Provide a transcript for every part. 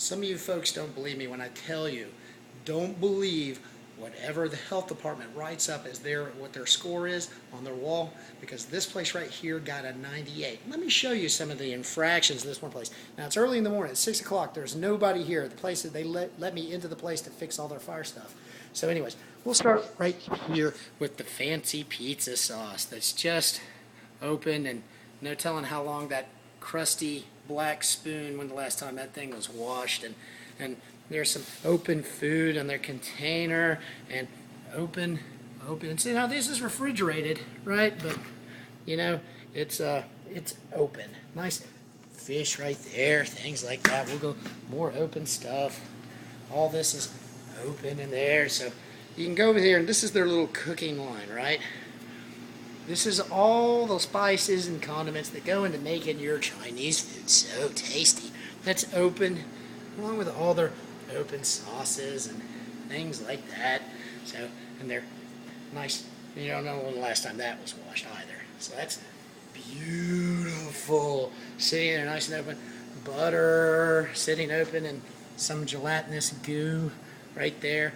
Some of you folks don't believe me when I tell you, don't believe whatever the health department writes up as what their score is on their wall, because this place right here got a 98. Let me show you some of the infractions of this one place. Now it's early in the morning, it's 6 o'clock, there's nobody here. The place that they let me into the place to fix all their fire stuff. So anyways, we'll start right here with the fancy pizza sauce that's just open, and no telling how long that crusty black spoon, when the last time that thing was washed, and there's some open food in their container, and open. See, now this is refrigerated, right? But you know, it's open. Nice fish right there, things like that. We'll go more open stuff. All this is open in there, so you can go over here, and this is their little cooking line, right? This is all the spices and condiments that go into making your Chinese food so tasty. That's open, along with all their open sauces and things like that. So, and they're nice. You don't know when the last time that was washed either. So that's beautiful. Sitting there nice and open. Butter sitting open, and some gelatinous goo right there.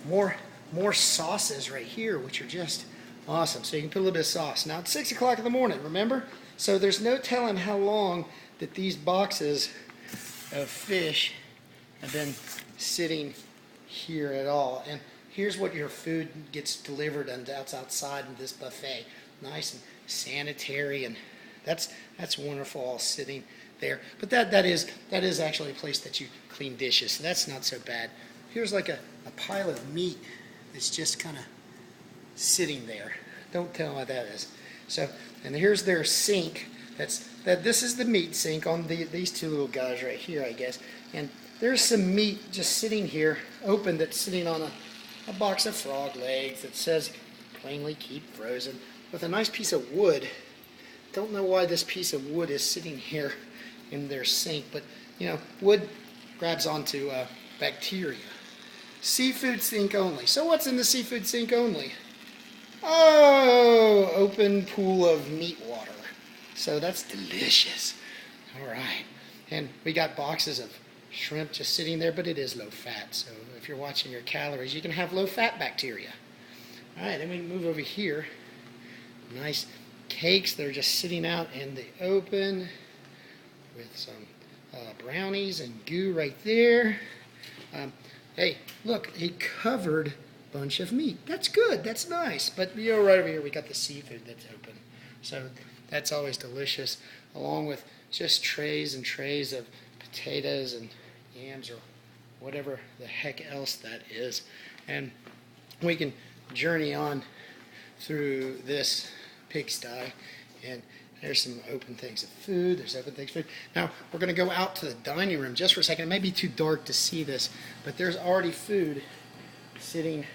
More sauces right here, which are just awesome. So you can put a little bit of sauce. Now it's 6 o'clock in the morning, remember? So there's no telling how long that these boxes of fish have been sitting here at all. And here's what your food gets delivered, and that's outside in this buffet. Nice and sanitary, and that's wonderful, all sitting there. But that is actually a place that you clean dishes, so that's not so bad. Here's like a pile of meat that's just kind of sitting there. Don't tell what that is. So, and here's their sink. This is the meat sink on these two little guys right here, I guess. And there's some meat just sitting here, open, that's sitting on a box of frog legs that says plainly keep frozen, with a nice piece of wood. Don't know why this piece of wood is sitting here in their sink, but you know, wood grabs onto bacteria. Seafood sink only. So what's in the seafood sink only? Oh, open pool of meat water. So that's delicious. All right. And we got boxes of shrimp just sitting there, but it is low fat. So if you're watching your calories, you can have low fat bacteria. All right, then we move over here. Nice cakes. They're just sitting out in the open with some brownies and goo right there. Hey, look, a covered bunch of meat. That's good. That's nice. But you know, right over here we got the seafood that's open. So that's always delicious, along with just trays and trays of potatoes and yams or whatever the heck else that is. And we can journey on through this pigsty, and there's some open things of food. There's open things of food. Now, we're going to go out to the dining room just for a second. It may be too dark to see this, but there's already food sitting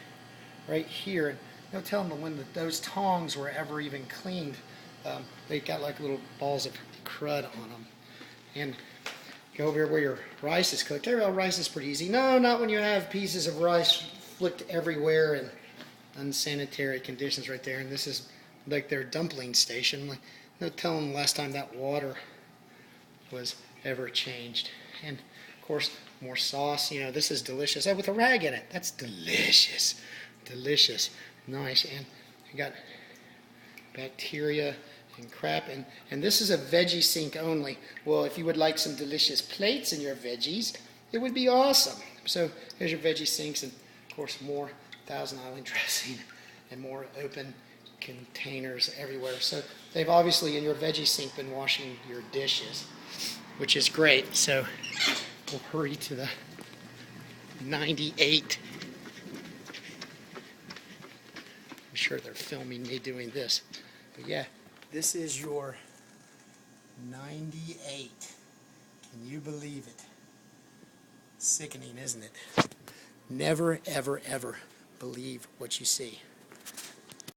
right here. And no telling when those tongs were ever even cleaned. They got like little balls of crud on them. And go over here where your rice is cooked. Well, rice is pretty easy. No, not when you have pieces of rice flicked everywhere in unsanitary conditions right there. And this is like their dumpling station. Like, no telling the last time that water was ever changed. And of course, more sauce. You know, this is delicious. Oh, with a rag in it. That's delicious. Delicious. Nice. And you got bacteria and crap. And this is a veggie sink only. Well, if you would like some delicious plates in your veggies, it would be awesome. So here's your veggie sinks, and of course more Thousand Island dressing and more open containers everywhere. So they've obviously in your veggie sink been washing your dishes, which is great. So we'll hurry to the 98. I'm sure they're filming me doing this. But yeah, this is your 98. Can you believe it? Sickening, isn't it? Never, ever, ever believe what you see.